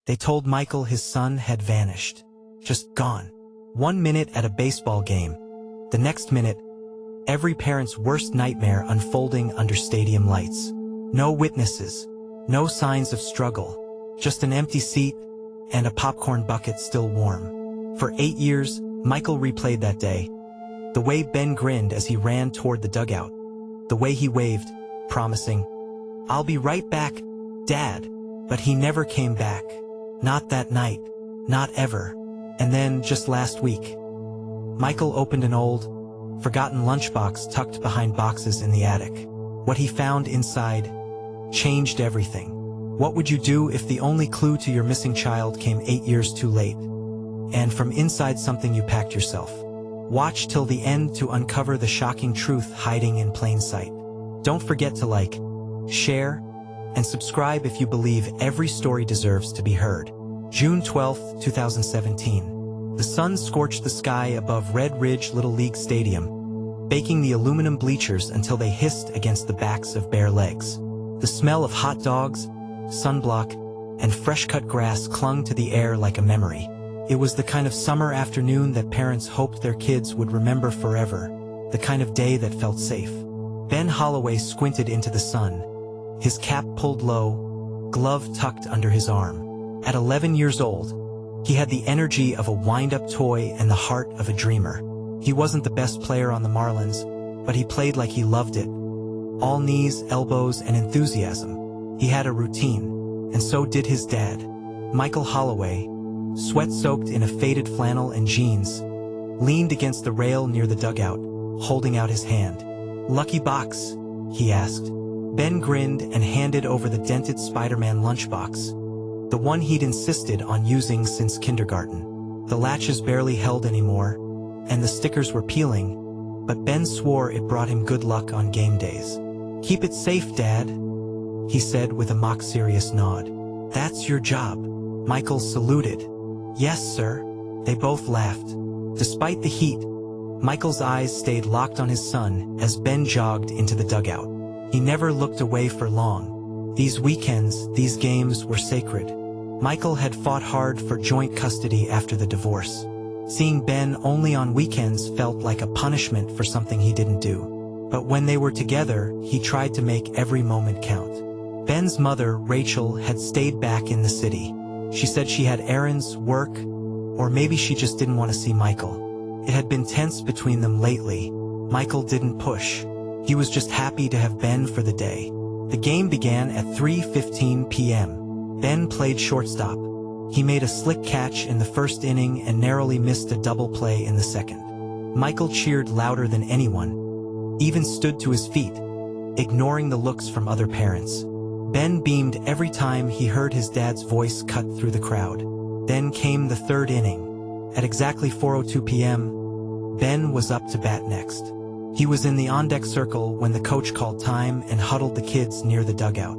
They told Michael his son had vanished. Just gone. 1 minute at a baseball game. The next minute, every parent's worst nightmare unfolding under stadium lights. No witnesses, no signs of struggle, just an empty seat and a popcorn bucket still warm. For 8 years, Michael replayed that day. The way Ben grinned as he ran toward the dugout. The way he waved, promising, "I'll be right back, Dad." But he never came back. Not that night. Not ever. And then, just last week, Michael opened an old, forgotten lunchbox tucked behind boxes in the attic. What he found inside changed everything. What would you do if the only clue to your missing child came 8 years too late? And from inside something you packed yourself. Watch till the end to uncover the shocking truth hiding in plain sight. Don't forget to like, share, and subscribe if you believe every story deserves to be heard. June 12, 2017. The sun scorched the sky above Red Ridge Little League Stadium, baking the aluminum bleachers until they hissed against the backs of bare legs. The smell of hot dogs, sunblock, and fresh-cut grass clung to the air like a memory. It was the kind of summer afternoon that parents hoped their kids would remember forever, the kind of day that felt safe. Ben Holloway squinted into the sun, his cap pulled low, glove tucked under his arm. At 11 years old, he had the energy of a wind-up toy and the heart of a dreamer. He wasn't the best player on the Marlins, but he played like he loved it. All knees, elbows, and enthusiasm. He had a routine, and so did his dad, Michael Holloway, sweat-soaked in a faded flannel and jeans, leaned against the rail near the dugout, holding out his hand. "Lucky box?" he asked. Ben grinned and handed over the dented Spiderman lunchbox, the one he'd insisted on using since kindergarten. The latches barely held anymore, and the stickers were peeling, but Ben swore it brought him good luck on game days. "Keep it safe, Dad," he said with a mock-serious nod. "That's your job." Michael saluted. "Yes, sir." They both laughed. Despite the heat, Michael's eyes stayed locked on his son as Ben jogged into the dugout. He never looked away for long. These weekends, these games were sacred. Michael had fought hard for joint custody after the divorce. Seeing Ben only on weekends felt like a punishment for something he didn't do. But when they were together, he tried to make every moment count. Ben's mother, Rachel, had stayed back in the city. She said she had errands, work, or maybe she just didn't want to see Michael. It had been tense between them lately. Michael didn't push. He was just happy to have Ben for the day. The game began at 3:15 p.m. Ben played shortstop. He made a slick catch in the first inning and narrowly missed a double play in the second. Michael cheered louder than anyone, even stood to his feet, ignoring the looks from other parents. Ben beamed every time he heard his dad's voice cut through the crowd. Then came the third inning. At exactly 4:02 p.m., Ben was up to bat next. He was in the on-deck circle when the coach called time and huddled the kids near the dugout.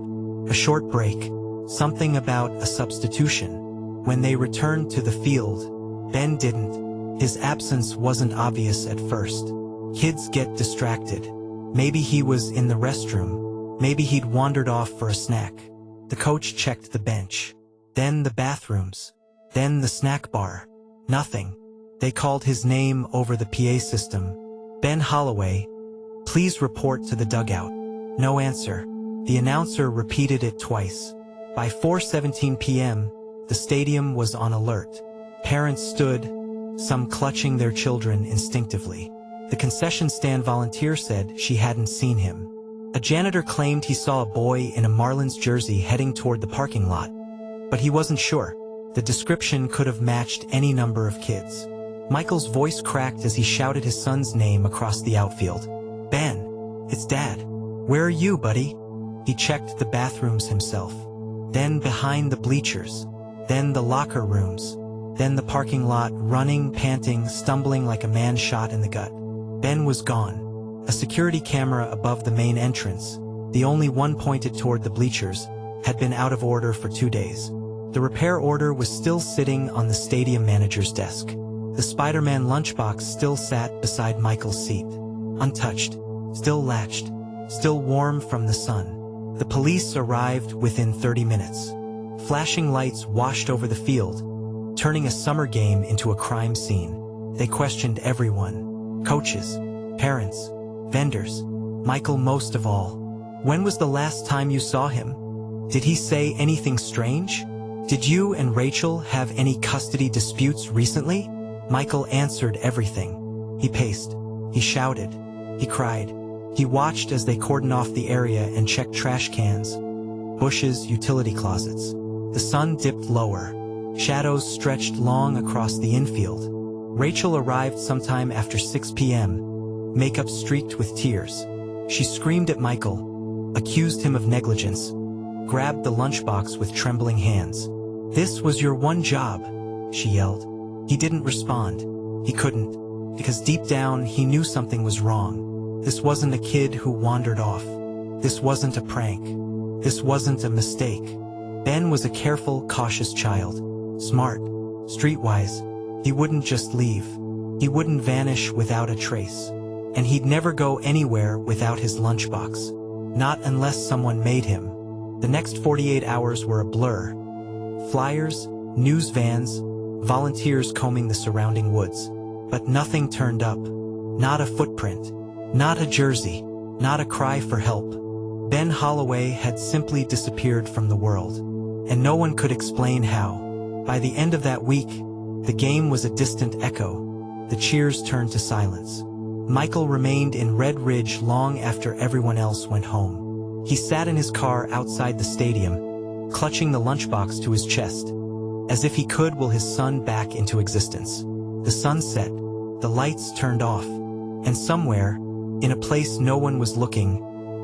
A short break. Something about a substitution. When they returned to the field, Ben didn't. His absence wasn't obvious at first. Kids get distracted. Maybe he was in the restroom. Maybe he'd wandered off for a snack. The coach checked the bench. Then the bathrooms. Then the snack bar. Nothing. They called his name over the PA system. "Ben Holloway, please report to the dugout." No answer. The announcer repeated it twice. By 4:17 p.m., the stadium was on alert. Parents stood, some clutching their children instinctively. The concession stand volunteer said she hadn't seen him. A janitor claimed he saw a boy in a Marlins jersey heading toward the parking lot, but he wasn't sure. The description could have matched any number of kids. Michael's voice cracked as he shouted his son's name across the outfield. "Ben, it's Dad. Where are you, buddy?" He checked the bathrooms himself. Then behind the bleachers. Then the locker rooms. Then the parking lot, running, panting, stumbling like a man shot in the gut. Ben was gone. A security camera above the main entrance, the only one pointed toward the bleachers, had been out of order for 2 days. The repair order was still sitting on the stadium manager's desk. The Spiderman lunchbox still sat beside Michael's seat, untouched, still latched, still warm from the sun. The police arrived within 30 minutes. Flashing lights washed over the field, turning a summer game into a crime scene. They questioned everyone: coaches, parents, vendors, Michael most of all. When was the last time you saw him? Did he say anything strange? Did you and Rachel have any custody disputes recently? Michael answered everything. He paced. He shouted. He cried. He watched as they cordoned off the area and checked trash cans, bushes, utility closets. The sun dipped lower. Shadows stretched long across the infield. Rachel arrived sometime after 6 p.m., makeup streaked with tears. She screamed at Michael, accused him of negligence, grabbed the lunchbox with trembling hands. "This was your one job," she yelled. He didn't respond. He couldn't, because deep down he knew something was wrong. This wasn't a kid who wandered off. This wasn't a prank. This wasn't a mistake. Ben was a careful, cautious child. Smart, streetwise. He wouldn't just leave. He wouldn't vanish without a trace. And he'd never go anywhere without his lunchbox. Not unless someone made him. The next 48 hours were a blur. Flyers, news vans, volunteers combing the surrounding woods. But nothing turned up. Not a footprint. Not a jersey. Not a cry for help. Ben Holloway had simply disappeared from the world. And no one could explain how. By the end of that week, the game was a distant echo. The cheers turned to silence. Michael remained in Red Ridge long after everyone else went home. He sat in his car outside the stadium, clutching the lunchbox to his chest, as if he could will his son back into existence. The sun set, the lights turned off, and somewhere, in a place no one was looking,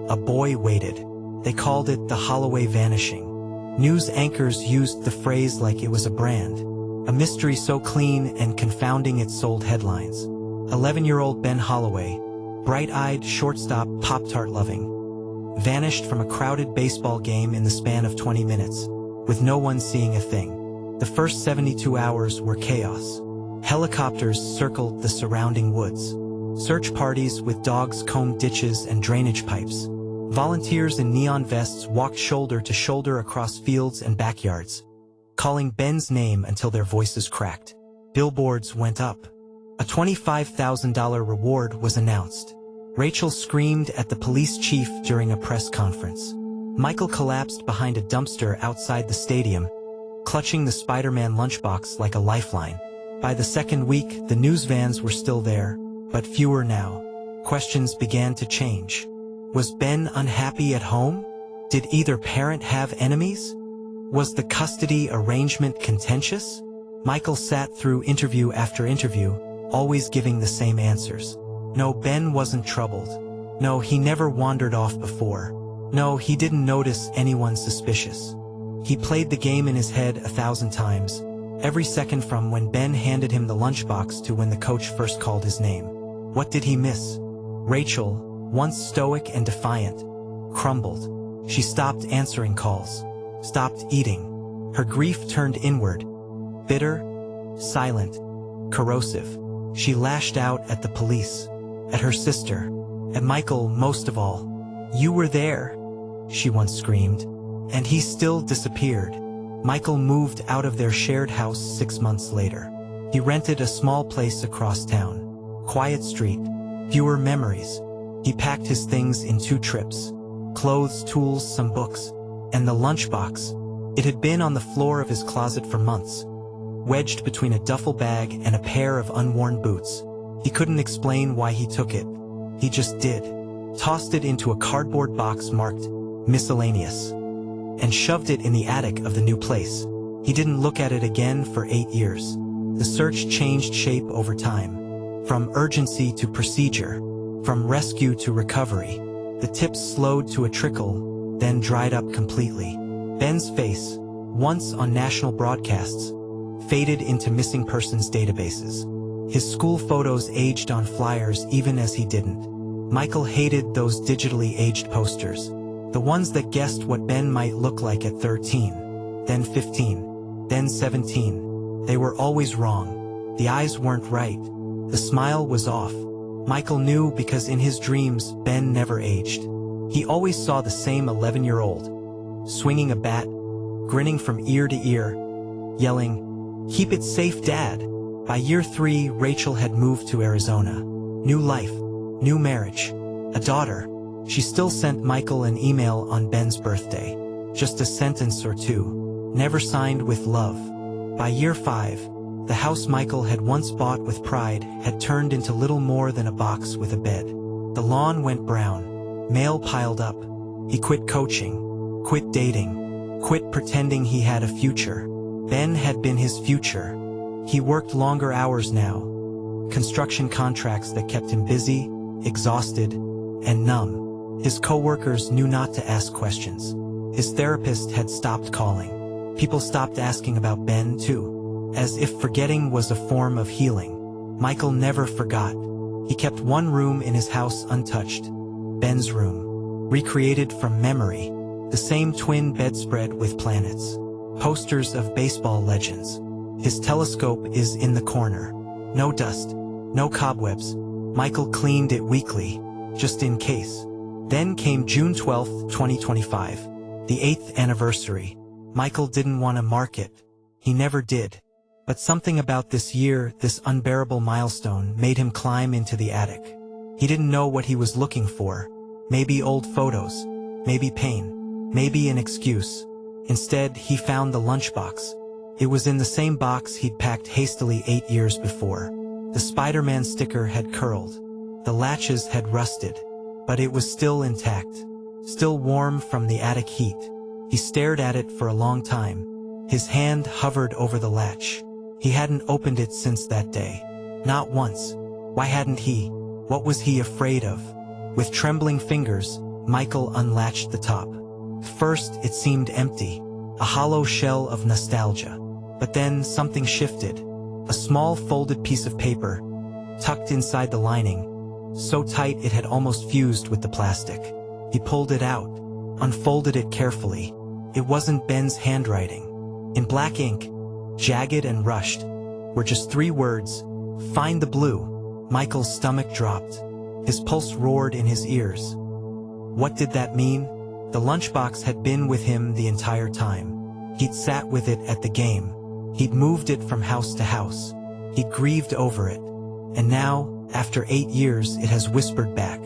a boy waited. They called it the Holloway vanishing. News anchors used the phrase like it was a brand, a mystery so clean and confounding it sold headlines. 11-year-old Ben Holloway, bright-eyed, shortstop, Pop-Tart loving, vanished from a crowded baseball game in the span of 20 minutes, with no one seeing a thing. The first 72 hours were chaos. Helicopters circled the surrounding woods. Search parties with dogs combed ditches and drainage pipes. Volunteers in neon vests walked shoulder to shoulder across fields and backyards, calling Ben's name until their voices cracked. Billboards went up. A $25,000 reward was announced. Rachel screamed at the police chief during a press conference. Michael collapsed behind a dumpster outside the stadium, clutching the Spiderman lunchbox like a lifeline. By the second week, the news vans were still there, but fewer now. Questions began to change. Was Ben unhappy at home? Did either parent have enemies? Was the custody arrangement contentious? Michael sat through interview after interview, always giving the same answers. No, Ben wasn't troubled. No, he never wandered off before. No, he didn't notice anyone suspicious. He played the game in his head 1,000 times, every second from when Ben handed him the lunchbox to when the coach first called his name. What did he miss? Rachel, once stoic and defiant, crumbled. She stopped answering calls, stopped eating. Her grief turned inward, bitter, silent, corrosive. She lashed out at the police, at her sister, at Michael most of all. "You were there," she once screamed, "and he still disappeared." Michael moved out of their shared house 6 months later. He rented a small place across town. Quiet street, fewer memories. He packed his things in 2 trips. Clothes, tools, some books, and the lunchbox. It had been on the floor of his closet for months, wedged between a duffel bag and a pair of unworn boots. He couldn't explain why he took it. He just did. Tossed it into a cardboard box marked miscellaneous, and shoved it in the attic of the new place. He didn't look at it again for 8 years. The search changed shape over time. From urgency to procedure, from rescue to recovery. The tips slowed to a trickle, then dried up completely. Ben's face, once on national broadcasts, faded into missing persons databases. His school photos aged on flyers even as he didn't. Michael hated those digitally aged posters. The ones that guessed what Ben might look like at 13, then 15, then 17. They were always wrong. The eyes weren't right. The smile was off. Michael knew because in his dreams, Ben never aged. He always saw the same 11-year-old, swinging a bat, grinning from ear to ear, yelling, "Keep it safe, Dad." By year 3, Rachel had moved to Arizona. New life, new marriage, a daughter. She still sent Michael an email on Ben's birthday. Just a sentence or two, never signed with love. By year 5, the house Michael had once bought with pride had turned into little more than a box with a bed. The lawn went brown, mail piled up. He quit coaching, quit dating, quit pretending he had a future. Ben had been his future. He worked longer hours now, construction contracts that kept him busy, exhausted, and numb. His coworkers knew not to ask questions. His therapist had stopped calling. People stopped asking about Ben too, as if forgetting was a form of healing. Michael never forgot. He kept one room in his house untouched, Ben's room, recreated from memory, the same twin bedspread with planets, posters of baseball legends. His telescope is in the corner. No dust, no cobwebs. Michael cleaned it weekly, just in case. Then came June 12, 2025, the 8th anniversary. Michael didn't want to mark it. He never did. But something about this year, this unbearable milestone, made him climb into the attic. He didn't know what he was looking for. Maybe old photos, maybe pain, maybe an excuse. Instead, he found the lunchbox. It was in the same box he'd packed hastily 8 years before. The Spiderman sticker had curled. The latches had rusted. But it was still intact. Still warm from the attic heat. He stared at it for a long time. His hand hovered over the latch. He hadn't opened it since that day. Not once. Why hadn't he? What was he afraid of? With trembling fingers, Michael unlatched the top. First, it seemed empty. A hollow shell of nostalgia. But then something shifted. A small folded piece of paper, tucked inside the lining, so tight it had almost fused with the plastic. He pulled it out, unfolded it carefully. It wasn't Ben's handwriting. In black ink, jagged and rushed, were just 3 words, "Find the blue." Michael's stomach dropped. His pulse roared in his ears. What did that mean? The lunchbox had been with him the entire time. He'd sat with it at the game. He'd moved it from house to house. He'd grieved over it. And now, after 8 years, it has whispered back.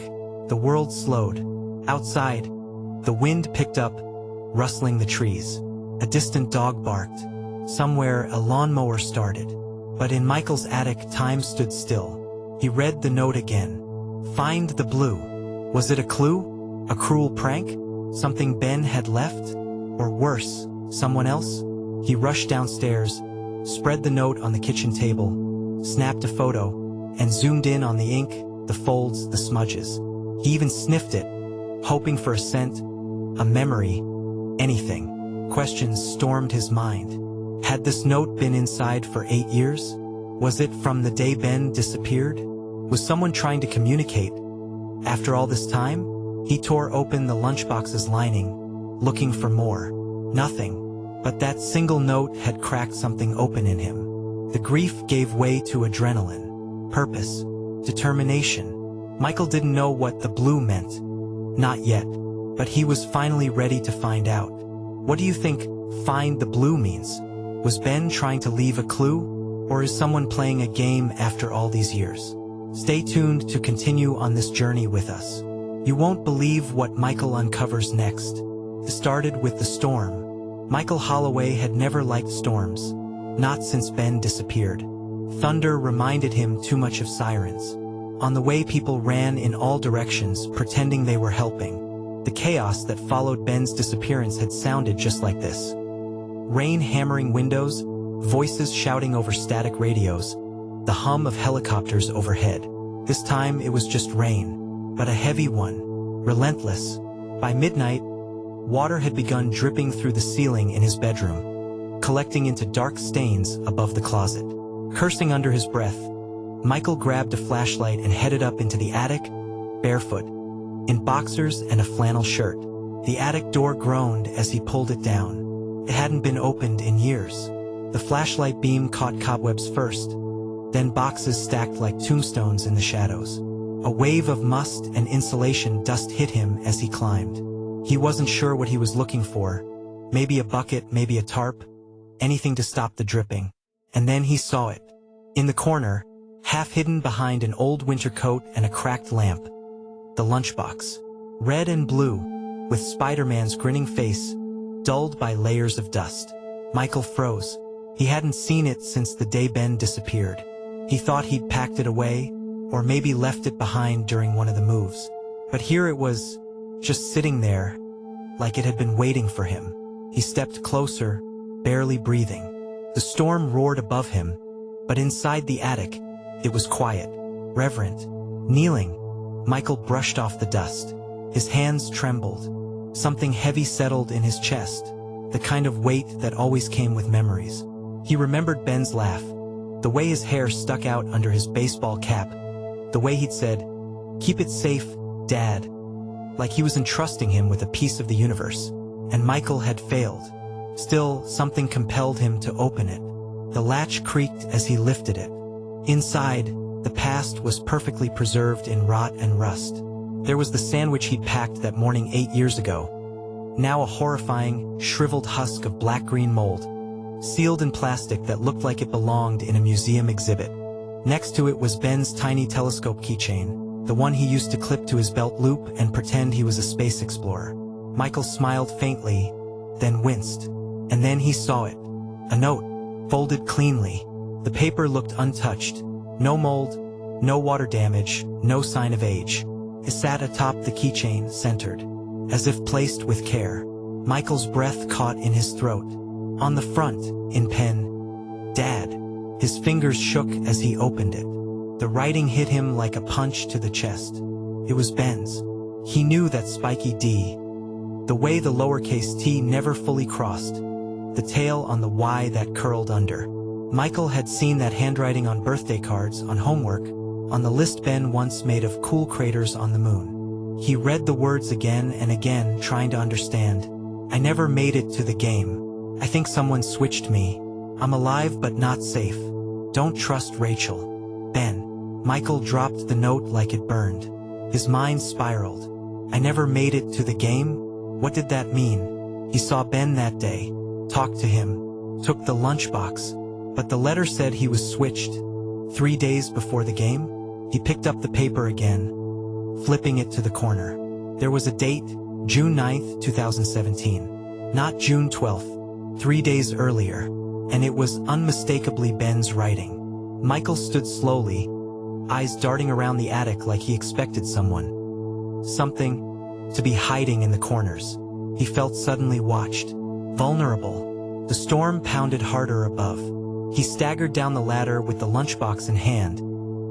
The world slowed. Outside, the wind picked up, rustling the trees. A distant dog barked. Somewhere, a lawnmower started. But in Michael's attic, time stood still. He read the note again. Find the blue. Was it a clue? A cruel prank? Something Ben had left? Or worse, someone else? He rushed downstairs, spread the note on the kitchen table, snapped a photo, and zoomed in on the ink, the folds, the smudges. He even sniffed it, hoping for a scent, a memory, anything. Questions stormed his mind. Had this note been inside for 8 years? Was it from the day Ben disappeared? Was someone trying to communicate? After all this time, he tore open the lunchbox's lining, looking for more. Nothing. But that single note had cracked something open in him. The grief gave way to adrenaline, purpose, determination. Michael didn't know what the blue meant. Not yet. But he was finally ready to find out. What do you think "find the blue" means? Was Ben trying to leave a clue? Or is someone playing a game after all these years? Stay tuned to continue on this journey with us. You won't believe what Michael uncovers next. It started with the storm. Michael Holloway had never liked storms. Not since Ben disappeared. Thunder reminded him too much of sirens. On the way, people ran in all directions, pretending they were helping. The chaos that followed Ben's disappearance had sounded just like this. Rain hammering windows, voices shouting over static radios, the hum of helicopters overhead. This time it was just rain, but a heavy one, relentless. By midnight, water had begun dripping through the ceiling in his bedroom, collecting into dark stains above the closet. Cursing under his breath, Michael grabbed a flashlight and headed up into the attic, barefoot, in boxers and a flannel shirt. The attic door groaned as he pulled it down. It hadn't been opened in years. The flashlight beam caught cobwebs first, then boxes stacked like tombstones in the shadows. A wave of must and insulation dust hit him as he climbed. He wasn't sure what he was looking for, Maybe a bucket, maybe a tarp, anything to stop the dripping. And then he saw it. In the corner, half hidden behind an old winter coat and a cracked lamp. The lunchbox. Red and blue, with Spider-Man's grinning face, dulled by layers of dust. Michael froze. He hadn't seen it since the day Ben disappeared. He thought he'd packed it away, or maybe left it behind during one of the moves. But here it was, just sitting there, like it had been waiting for him. He stepped closer, barely breathing. The storm roared above him, but inside the attic, it was quiet, reverent. Kneeling, Michael brushed off the dust. His hands trembled. Something heavy settled in his chest, the kind of weight that always came with memories. He remembered Ben's laugh, the way his hair stuck out under his baseball cap, the way he'd said, "Keep it safe, Dad," like he was entrusting him with a piece of the universe. And Michael had failed. Still, something compelled him to open it. The latch creaked as he lifted it. Inside, the past was perfectly preserved in rot and rust. There was the sandwich he'd packed that morning 8 years ago. Now a horrifying, shriveled husk of black-green mold, sealed in plastic that looked like it belonged in a museum exhibit. Next to it was Ben's tiny telescope keychain, the one he used to clip to his belt loop and pretend he was a space explorer. Michael smiled faintly, then winced. And then he saw it. A note, folded cleanly. The paper looked untouched. No mold, no water damage, no sign of age. It sat atop the keychain, centered, as if placed with care. Michael's breath caught in his throat. On the front, in pen, "Dad." His fingers shook as he opened it. The writing hit him like a punch to the chest. It was Ben's. He knew that spiky D, the way the lowercase t never fully crossed, the tail on the Y that curled under. Michael had seen that handwriting on birthday cards, on homework, on the list Ben once made of cool craters on the moon. He read the words again and again, trying to understand. "I never made it to the game. I think someone switched me. I'm alive but not safe. Don't trust Rachel. Ben." Michael dropped the note like it burned. His mind spiraled. "I never made it to the game?" What did that mean? He saw Ben that day, talked to him, took the lunchbox, but the letter said he was switched. 3 days before the game? He picked up the paper again, flipping it to the corner. There was a date, June 9th, 2017. Not June 12th, 3 days earlier, and it was unmistakably Ben's writing. Michael stood slowly, eyes darting around the attic like he expected something, to be hiding in the corners. He felt suddenly watched, vulnerable. The storm pounded harder above. He staggered down the ladder with the lunchbox in hand,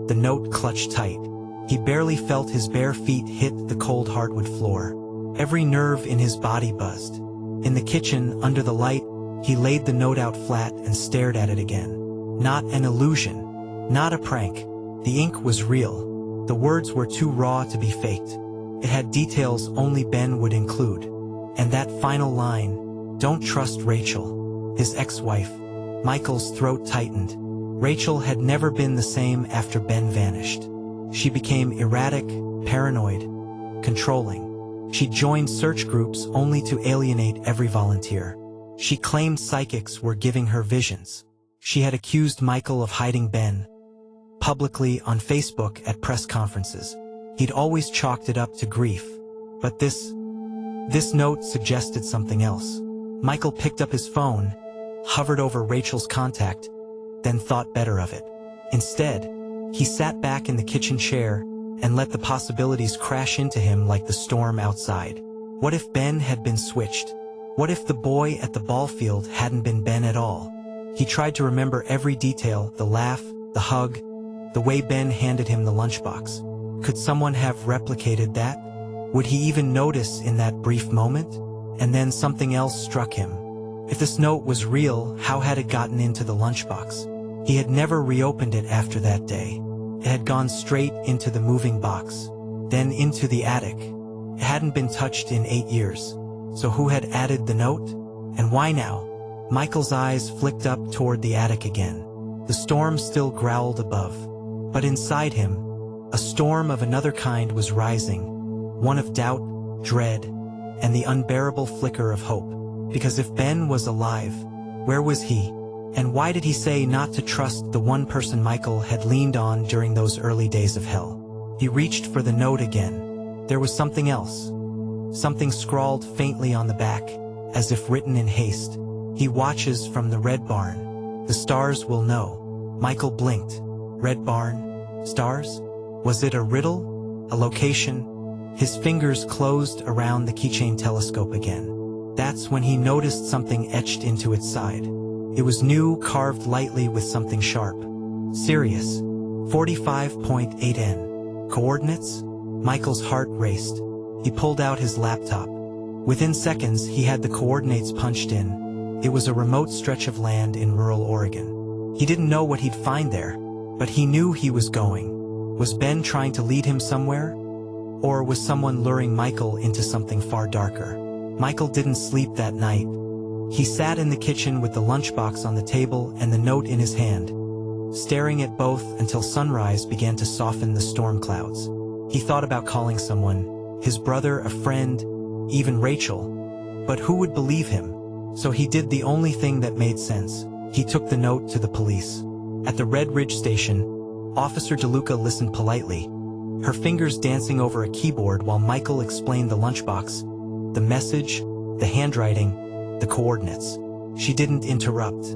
the note clutched tight. He barely felt his bare feet hit the cold hardwood floor. Every nerve in his body buzzed. In the kitchen, under the light, he laid the note out flat and stared at it again. Not an illusion, not a prank. The ink was real. The words were too raw to be faked. It had details only Ben would include. And that final line, "Don't trust Rachel," his ex-wife. Michael's throat tightened. Rachel had never been the same after Ben vanished. She became erratic, paranoid, controlling. She joined search groups only to alienate every volunteer. She claimed psychics were giving her visions. She had accused Michael of hiding Ben, publicly on Facebook at press conferences. He'd always chalked it up to grief. But this note suggested something else. Michael picked up his phone, hovered over Rachel's contact, then thought better of it. Instead, he sat back in the kitchen chair and let the possibilities crash into him like the storm outside. What if Ben had been switched? What if the boy at the ball field hadn't been Ben at all? He tried to remember every detail, the laugh, the hug, the way Ben handed him the lunchbox. Could someone have replicated that? Would he even notice in that brief moment? And then something else struck him. If this note was real, how had it gotten into the lunchbox? He had never reopened it after that day. It had gone straight into the moving box, then into the attic. It hadn't been touched in 8 years. So who had added the note? And why now? Michael's eyes flicked up toward the attic again. The storm still growled above. But inside him, a storm of another kind was rising, one of doubt, dread, and the unbearable flicker of hope. Because if Ben was alive, where was he? And why did he say not to trust the one person Michael had leaned on during those early days of hell? He reached for the note again. There was something else. Something scrawled faintly on the back, as if written in haste. He watches from the red barn. The stars will know. Michael blinked. Red barn? Stars? Was it a riddle? A location? His fingers closed around the keychain telescope again. That's when he noticed something etched into its side. It was new, carved lightly with something sharp. Sirius. 45.8 N. Coordinates? Michael's heart raced. He pulled out his laptop. Within seconds, he had the coordinates punched in. It was a remote stretch of land in rural Oregon. He didn't know what he'd find there, but he knew he was going. Was Ben trying to lead him somewhere? Or was someone luring Michael into something far darker? Michael didn't sleep that night. He sat in the kitchen with the lunchbox on the table and the note in his hand, staring at both until sunrise began to soften the storm clouds. He thought about calling someone, his brother, a friend, even Rachel. But who would believe him? So he did the only thing that made sense. He took the note to the police. At the Red Ridge station, Officer DeLuca listened politely, her fingers dancing over a keyboard while Michael explained the lunchbox, the message, the handwriting, the coordinates. She didn't interrupt.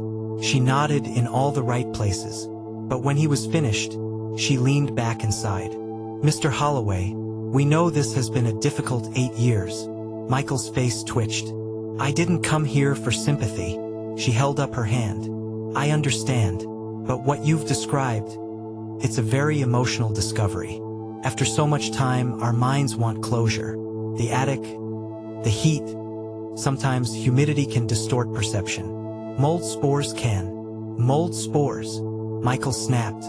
She nodded in all the right places. But when he was finished, she leaned back inside. Mr. Holloway, we know this has been a difficult 8 years. Michael's face twitched. I didn't come here for sympathy. She held up her hand. I understand, but what you've described, it's a very emotional discovery. After so much time, our minds want closure. The attic, the heat, sometimes humidity can distort perception. Mold spores can. Mold spores. Michael snapped.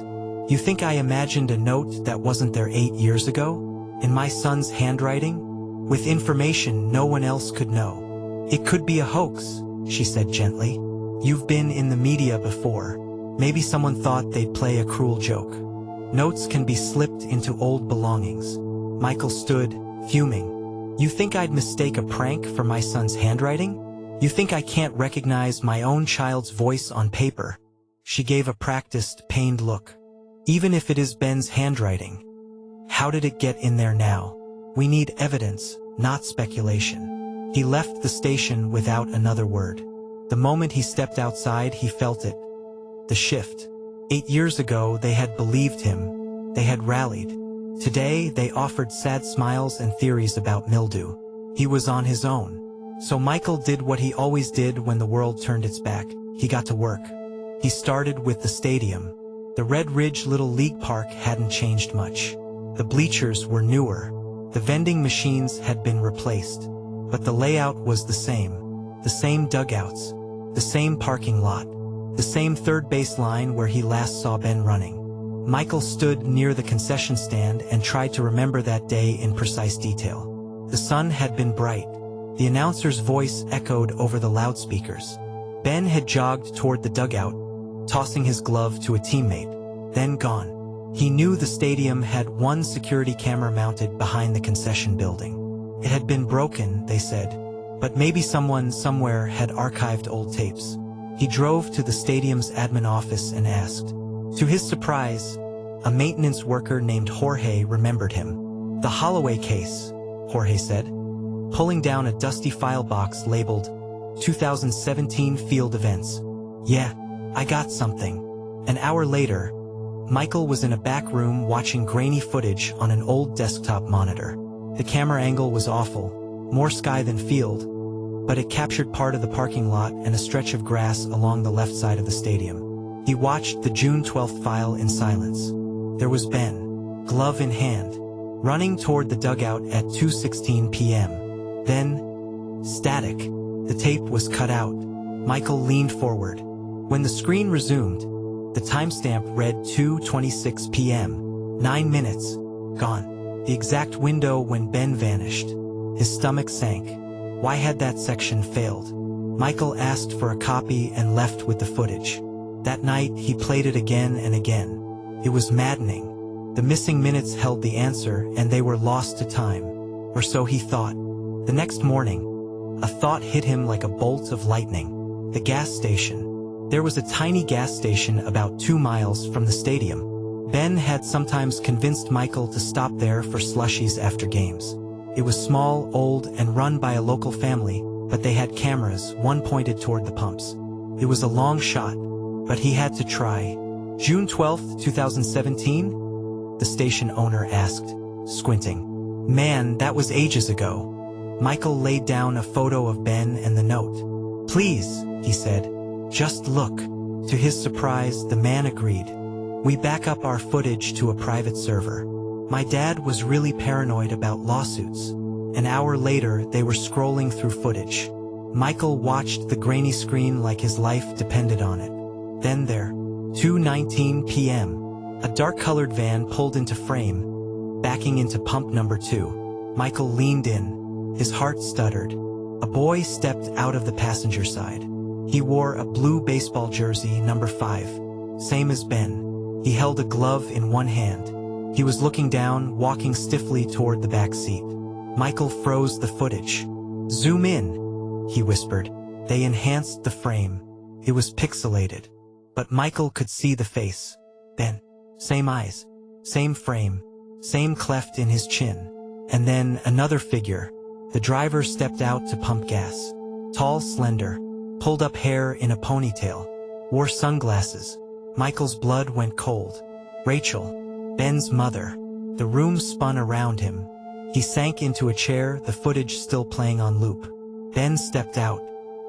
You think I imagined a note that wasn't there 8 years ago? In my son's handwriting? With information no one else could know. It could be a hoax, she said gently. You've been in the media before. Maybe someone thought they'd play a cruel joke. Notes can be slipped into old belongings. Michael stood, fuming. You think I'd mistake a prank for my son's handwriting? You think I can't recognize my own child's voice on paper? She gave a practiced, pained look. Even if it is Ben's handwriting, how did it get in there now? We need evidence, not speculation. He left the station without another word. The moment he stepped outside, he felt it. The shift. 8 years ago, they had believed him. They had rallied. Today, they offered sad smiles and theories about mildew. He was on his own. So Michael did what he always did when the world turned its back. He got to work. He started with the stadium. The Red Ridge Little League Park hadn't changed much. The bleachers were newer. The vending machines had been replaced. But the layout was the same. The same dugouts. The same parking lot. The same third base line where he last saw Ben running. Michael stood near the concession stand and tried to remember that day in precise detail. The sun had been bright. The announcer's voice echoed over the loudspeakers. Ben had jogged toward the dugout, tossing his glove to a teammate, then gone. He knew the stadium had one security camera mounted behind the concession building. It had been broken, they said, but maybe someone somewhere had archived old tapes. He drove to the stadium's admin office and asked. To his surprise, a maintenance worker named Jorge remembered him. The Holloway case, Jorge said, pulling down a dusty file box labeled 2017 Field Events. Yeah, I got something. An hour later, Michael was in a back room watching grainy footage on an old desktop monitor. The camera angle was awful, more sky than field, but it captured part of the parking lot and a stretch of grass along the left side of the stadium. He watched the June 12th file in silence. There was Ben, glove in hand, running toward the dugout at 2:16 p.m. Then, static. The tape was cut out. Michael leaned forward. When the screen resumed, the timestamp read 2:26 p.m. 9 minutes. Gone. The exact window when Ben vanished. His stomach sank. Why had that section failed? Michael asked for a copy and left with the footage. That night, he played it again and again. It was maddening. The missing minutes held the answer, and they were lost to time. Or so he thought. The next morning, A thought hit him like a bolt of lightning. The gas station. There was a tiny gas station about 2 miles from the stadium. Ben had sometimes convinced Michael to stop there for slushies after games. It was small, old, and run by a local family, but they had cameras, one pointed toward the pumps. It was a long shot, but he had to try. June 12, 2017? The station owner asked, squinting. Man, that was ages ago. Michael laid down a photo of Ben and the note. Please, he said, just look. To his surprise, the man agreed. We back up our footage to a private server. My dad was really paranoid about lawsuits. An hour later, they were scrolling through footage. Michael watched the grainy screen like his life depended on it. Then there, 2:19 p.m., a dark-colored van pulled into frame, backing into pump number 2. Michael leaned in. His heart stuttered. A boy stepped out of the passenger side. He wore a blue baseball jersey, number 5, same as Ben. He held a glove in one hand. He was looking down, walking stiffly toward the back seat. Michael froze the footage. Zoom in, he whispered. They enhanced the frame. It was pixelated. But Michael could see the face. Ben. Same eyes. Same frame. Same cleft in his chin. And then another figure. The driver stepped out to pump gas. Tall, slender, pulled up hair in a ponytail, wore sunglasses. Michael's blood went cold. Rachel, Ben's mother. The room spun around him. He sank into a chair, the footage still playing on loop. Ben stepped out.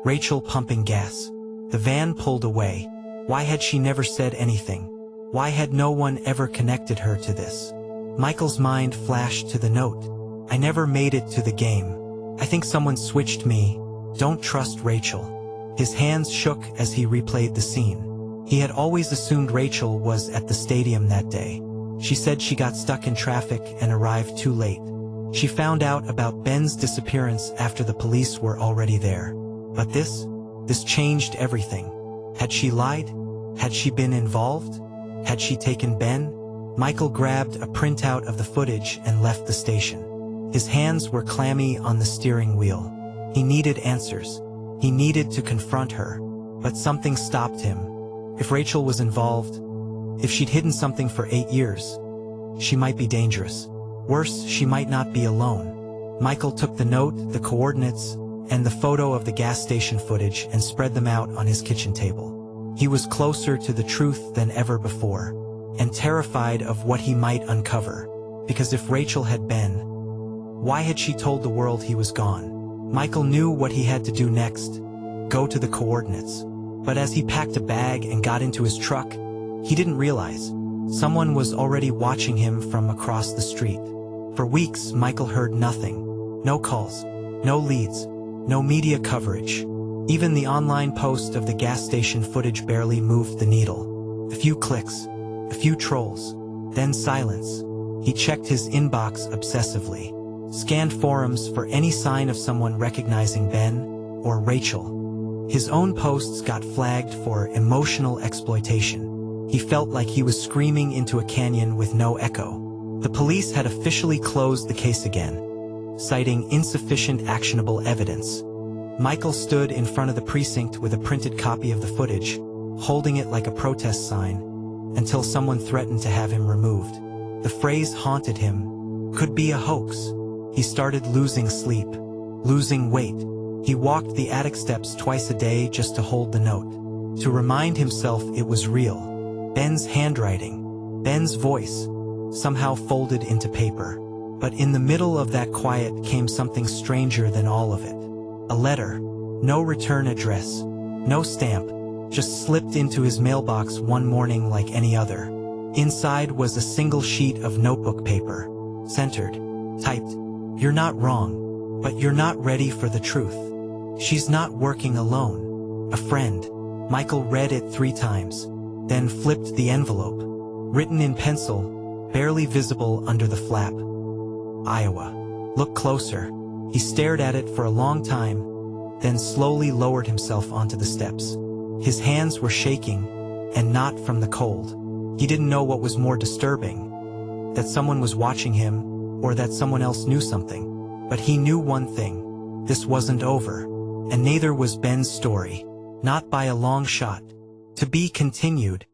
Rachel pumping gas. The van pulled away. Why had she never said anything? Why had no one ever connected her to this? Michael's mind flashed to the note. I never made it to the game. I think someone switched me. Don't trust Rachel. His hands shook as he replayed the scene. He had always assumed Rachel was at the stadium that day. She said she got stuck in traffic and arrived too late. She found out about Ben's disappearance after the police were already there. But this changed everything. Had she lied? Had she been involved? Had she taken Ben? Michael grabbed a printout of the footage and left the station. His hands were clammy on the steering wheel. He needed answers. He needed to confront her. But something stopped him. If Rachel was involved, if she'd hidden something for 8 years, she might be dangerous. Worse, she might not be alone. Michael took the note, the coordinates, and the photo of the gas station footage and spread them out on his kitchen table. He was closer to the truth than ever before, and terrified of what he might uncover. Because if Rachel had been, why had she told the world he was gone? Michael knew what he had to do next. Go to the coordinates. But as he packed a bag and got into his truck, he didn't realize someone was already watching him from across the street. For weeks, Michael heard nothing. No calls, no leads, no media coverage. Even the online post of the gas station footage barely moved the needle. A few clicks, a few trolls, then silence. He checked his inbox obsessively. Scanned forums for any sign of someone recognizing Ben or Rachel. His own posts got flagged for emotional exploitation. He felt like he was screaming into a canyon with no echo. The police had officially closed the case again, citing insufficient actionable evidence. Michael stood in front of the precinct with a printed copy of the footage, holding it like a protest sign, until someone threatened to have him removed. The phrase haunted him. Could be a hoax. He started losing sleep, losing weight. He walked the attic steps twice a day just to hold the note, to remind himself it was real. Ben's handwriting, Ben's voice, somehow folded into paper. But in the middle of that quiet came something stranger than all of it. A letter, no return address, no stamp, just slipped into his mailbox one morning like any other. Inside was a single sheet of notebook paper, centered, typed, "You're not wrong, but you're not ready for the truth. She's not working alone. A friend." Michael read it 3 times, then flipped the envelope. Written in pencil, barely visible under the flap. Iowa. Look closer. He stared at it for a long time, then slowly lowered himself onto the steps. His hands were shaking, and not from the cold. He didn't know what was more disturbing, that someone was watching him, or that someone else knew something. But he knew one thing. this wasn't over. And neither was Ben's story. Not by a long shot. To be continued.